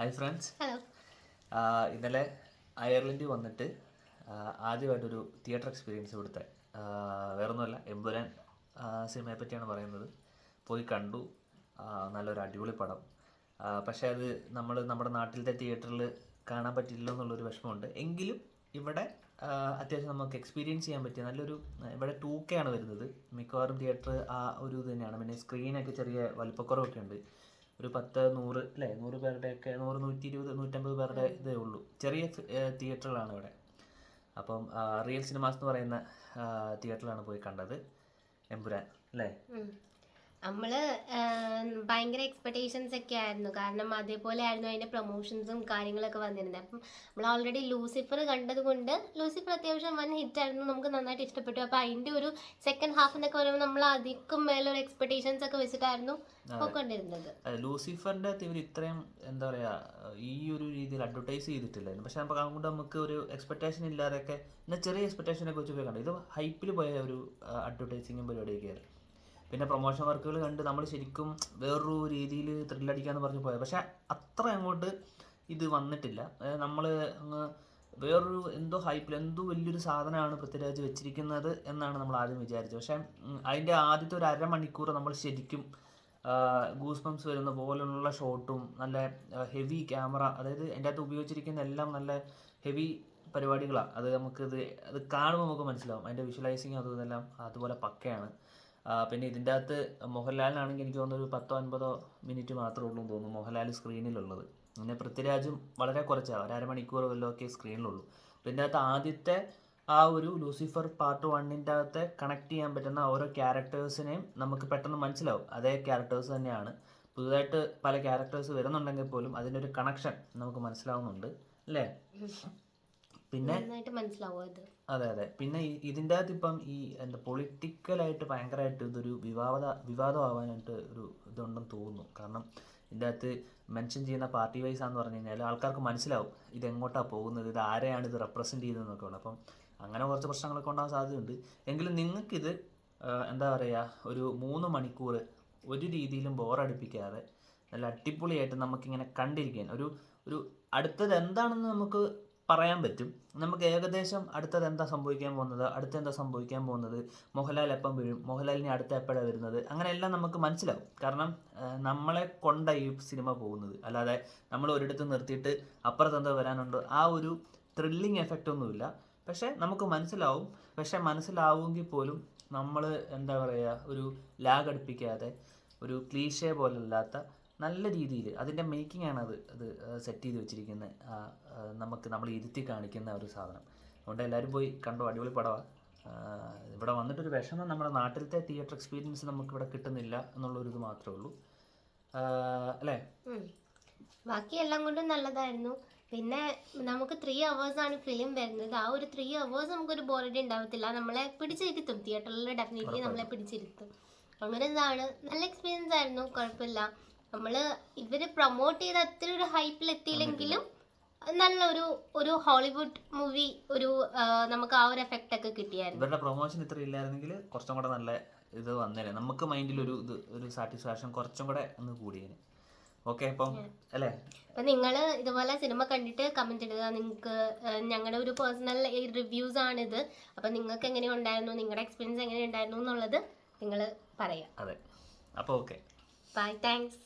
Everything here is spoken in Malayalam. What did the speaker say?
Hi friends. ഹലോ. ഇന്നലെ അയർലൻഡിൽ വന്നിട്ട് ആദ്യമായിട്ടൊരു തിയേറ്റർ എക്സ്പീരിയൻസ് ഇവിടുത്തെ വേറൊന്നുമല്ല, എമ്പുരാൻ സിനിമയെ പറ്റിയാണ് പറയുന്നത്. പോയി കണ്ടു. നല്ലൊരു അടിപൊളി പടം. പക്ഷേ അത് നമ്മുടെ നാട്ടിലത്തെ തിയേറ്ററിൽ കാണാൻ പറ്റില്ലല്ലോ എന്നുള്ളൊരു വിഷമമുണ്ട്. എങ്കിലും ഇവിടെ അത്യാവശ്യം നമുക്ക് എക്സ്പീരിയൻസ് ചെയ്യാൻ പറ്റിയ നല്ലൊരു, ഇവിടെ 2K ആണ് വരുന്നത്. മിക്കവാറും തിയേറ്റർ ആ ഒരു ഇത് തന്നെയാണ്. പിന്നെ സ്ക്രീനൊക്കെ ചെറിയ വലിപ്പക്കുറവൊക്കെ ഉണ്ട്. ഒരു 10-100 അല്ലേ, 100 പേരുടെയൊക്കെ, 100-120-150 പേരുടെ ഇതേ ഉള്ളൂ. ചെറിയ തിയേറ്ററുകളാണ് ഇവിടെ. അപ്പം റിയൽ സിനിമാസ് എന്ന് പറയുന്ന തിയേറ്ററിലാണ് പോയി കണ്ടത് എമ്പുരാൻ അല്ലേ. നമ്മള് ഭയങ്കര എക്സ്പെക്ടേഷൻസ് ഒക്കെ ആയിരുന്നു, കാരണം അതേപോലെ ആയിരുന്നു അതിന്റെ പ്രൊമോഷൻസും കാര്യങ്ങളൊക്കെ വന്നിരുന്നത്. അപ്പം നമ്മൾ ഓൾറെഡി ലൂസിഫർ കണ്ടത് കൊണ്ട് ലൂസിഫർ അത്യാവശ്യം വൻ ഹിറ്റ് ആയിരുന്നു, നമുക്ക് നന്നായിട്ട് ഇഷ്ടപ്പെട്ടു. അപ്പൊ അതിന്റെ ഒരു സെക്കൻഡ് ഹാഫ് എന്നൊക്കെ പറയുമ്പോൾ നമ്മൾ അധികം മേലൊരു എക്സ്പെക്ടേഷൻസ് ഒക്കെ വെച്ചിട്ടായിരുന്നു പോയിക്കൊണ്ടിരുന്നത്. ലൂസിഫറിന്റെ ഇവർ ഇത്രയും എന്താ പറയാ ഈ ഒരു രീതിയിൽ അഡ്വർടൈസ് ചെയ്തിട്ടില്ലായിരുന്നു. പക്ഷെ നമുക്ക് അതുകൊണ്ട് നമുക്ക് ഒരു എക്സ്പെക്ടേഷൻ ഇല്ലാതെയൊക്കെ എന്നാൽ ചെറിയ എക്സ്പെക്ടേഷനൊക്കെ വെച്ച് പോയി കണ്ടു. ഇത് ഹൈപ്പിൽ പോയ ഒരു അഡ്വർടൈസിങ്ങും പരിപാടിയൊക്കെ ആയിരുന്നു. പിന്നെ പ്രൊമോഷൻ വർക്കുകൾ കണ്ട് നമ്മൾ ശരിക്കും വേറൊരു രീതിയിൽ ത്രില്ലടിക്കാന്ന് പറഞ്ഞ് പോയത്. പക്ഷെ അത്ര അങ്ങോട്ട് ഇത് വന്നിട്ടില്ല. നമ്മൾ അങ്ങ് വേറൊരു എന്തോ ഹൈപ്പിൽ എന്തോ വലിയൊരു സാധനമാണ് പൃഥ്വിരാജ് വെച്ചിരിക്കുന്നത് എന്നാണ് നമ്മൾ ആദ്യം വിചാരിച്ചത്. പക്ഷേ അതിൻ്റെ ആദ്യത്തെ ഒരു അരമണിക്കൂർ നമ്മൾ ശരിക്കും ഗൂസ് ബംസ് വരുന്ന പോലുള്ള ഷോട്ടും നല്ല ഹെവി ക്യാമറ, അതായത് അതിൻ്റെ അകത്ത് ഉപയോഗിച്ചിരിക്കുന്ന എല്ലാം നല്ല ഹെവി പരിപാടികളാണ്. അത് കാണുമ്പോൾ നമുക്ക് മനസ്സിലാവും. അതിൻ്റെ വിഷ്വലൈസിങ് അതെല്ലാം അതുപോലെ പക്കയാണ്. പിന്നെ ഇതിൻ്റെ അകത്ത് മോഹൻലാലിനാണെങ്കിൽ എനിക്ക് തോന്നുന്നു ഒരു 10-9 മിനിറ്റ് മാത്രമേ ഉള്ളൂ എന്ന് തോന്നുന്നു മോഹൻലാൽ സ്ക്രീനിലുള്ളത്. പിന്നെ പൃഥ്വിരാജും വളരെ കുറച്ചാണ്, ഒരു അരമണിക്കൂർ വല്ലതൊക്കെ സ്ക്രീനിലുള്ളൂ. പിന്നെ അകത്ത് ആദ്യത്തെ ആ ഒരു ലൂസിഫർ പാർട്ട് 1 അകത്തെ കണക്ട് ചെയ്യാൻ പറ്റുന്ന ഓരോ ക്യാരക്ടേഴ്സിനെയും നമുക്ക് പെട്ടെന്ന് മനസ്സിലാവും അതേ ക്യാരക്ടേഴ്സ് തന്നെയാണ്. പുതുതായിട്ട് പല ക്യാരക്ടേഴ്സ് വരുന്നുണ്ടെങ്കിൽ പോലും അതിൻ്റെ ഒരു കണക്ഷൻ നമുക്ക് മനസ്സിലാവുന്നുണ്ട് അല്ലേ. പിന്നെ അതെ. പിന്നെ ഇതിൻ്റെ അകത്ത് ഇപ്പം ഈ എന്താ പൊളിറ്റിക്കലായിട്ട് ഭയങ്കരമായിട്ട് ഇതൊരു വിവാദമാവാനായിട്ട് ഒരു ഇതുണ്ടെന്ന് തോന്നുന്നു. കാരണം ഇതിൻ്റെ അകത്ത് മെൻഷൻ ചെയ്യുന്ന പാർട്ടി വൈസ് ആണെന്ന് പറഞ്ഞു കഴിഞ്ഞാൽ ആൾക്കാർക്ക് മനസ്സിലാവും ഇതെങ്ങോട്ടാണ് പോകുന്നത്, ഇത് ആരെയാണ് ഇത് റെപ്രസെൻറ്റ് ചെയ്തതെന്നൊക്കെ ഉള്ളത്. അപ്പം അങ്ങനെ കുറച്ച് പ്രശ്നങ്ങളൊക്കെ ഉണ്ടാകാൻ സാധ്യതയുണ്ട്. എങ്കിലും നിങ്ങൾക്കിത് എന്താ പറയുക, ഒരു 3 മണിക്കൂർ ഒരു രീതിയിലും ബോറടിപ്പിക്കാതെ നല്ല അടിപൊളിയായിട്ട് നമുക്കിങ്ങനെ കണ്ടിരിക്കാൻ ഒരു അടുത്തത് എന്താണെന്ന് നമുക്ക് പറയാൻ പറ്റും. നമുക്ക് ഏകദേശം അടുത്തത് എന്താ സംഭവിക്കാൻ പോകുന്നത്, മോഹൻലാൽ എപ്പം വീഴും, മോഹൻലാലിനെ അടുത്ത എപ്പോഴാണ് വരുന്നത്, അങ്ങനെയെല്ലാം നമുക്ക് മനസ്സിലാവും. കാരണം നമ്മളെ കൊണ്ട ഈ സിനിമ പോകുന്നത്, അല്ലാതെ നമ്മൾ ഒരിടത്ത് നിർത്തിയിട്ട് അപ്പുറത്ത് എന്താ വരാനുണ്ട് ആ ഒരു ത്രില്ലിങ് എഫക്റ്റ് ഒന്നുമില്ല. പക്ഷേ നമുക്ക് മനസ്സിലാവും. പക്ഷെ മനസ്സിലാവുമെങ്കിൽ പോലും നമ്മൾ എന്താ പറയുക, ഒരു ലാഗ് അടുപ്പിക്കാതെ ഒരു ക്ലീഷേ പോലല്ലാത്ത നല്ല രീതിയിൽ അതിൻ്റെ മേക്കിംഗ് ആണ് അത് സെറ്റ് ചെയ്ത് വെച്ചിരിക്കുന്നത്. നമ്മൾ ഇരുത്തി കാണിക്കുന്ന ഒരു സാധനം. അതുകൊണ്ട് എല്ലാവരും പോയി കണ്ടോ, അടിപൊളി പടമാണ്. ഇവിടെ വന്നിട്ടൊരു വിഷമം, നമ്മുടെ നാട്ടിലത്തെ തിയേറ്റർ എക്സ്പീരിയൻസ് നമുക്കിവിടെ കിട്ടുന്നില്ല എന്നുള്ളൊരു ഇത് മാത്രമേ ഉള്ളൂ അല്ലേ. ബാക്കി എല്ലാം കൊണ്ടും നല്ലതായിരുന്നു. പിന്നെ നമുക്ക് 3 hours ആണ് ഫിലിം വരുന്നത്. ആ ഒരു 3 hours നമുക്കൊരു ബോറടി ഉണ്ടാവത്തില്ല. നമ്മളെ പിടിച്ചിരുത്തും, തിയേറ്ററിൽ ഡെഫിനറ്റ്ലി നമ്മളെ പിടിച്ചിരുത്തും. അങ്ങനെ ഇതാണ് നല്ല എക്സ്പീരിയൻസ് ആയിരുന്നു, കുഴപ്പമില്ല. ഇവര് പ്രൊമോട്ട് ചെയ്ത് അത്ര ഒരു ഹൈപ്പിൽ എത്തിയില്ലെങ്കിലും നല്ല ഒരു ഹോളിവുഡ് മൂവി നമുക്ക് ആ ഒരു എഫക്റ്റ് ഒക്കെ കിട്ടിയായിരുന്നു. ഇവരുടെ പ്രൊമോഷൻ ഇത്ര ഇല്ലായിരുന്നെങ്കിൽ കുറച്ചും കൂടെ നല്ല ഇത് വന്നേനെ, നമുക്ക് മൈൻഡിൽ ഒരു സാറ്റിസ്ഫാക്ഷൻ കുറച്ചും കൂടെ ഒന്ന് കൂടിയേനെ. ഓക്കെ, അപ്പം അല്ലേ. അപ്പം നിങ്ങൾ ഇതുപോലെ സിനിമ കണ്ടിട്ട് കമന്റ് ഇടുക. നിങ്ങൾക്ക് ഞങ്ങളുടെ ഒരു പേഴ്സണൽ റിവ്യൂസ് ആണിത്. അപ്പം നിങ്ങൾക്ക് എങ്ങനെ ഉണ്ടായിരുന്നു, നിങ്ങളുടെ എക്സ്പീരിയൻസ് എങ്ങനെ ഉണ്ടായിരുന്നു എന്നുള്ളത് നിങ്ങൾ പറയാം. അതെ. അപ്പോൾ ഓക്കെ, ബൈ, താങ്ക്സ്.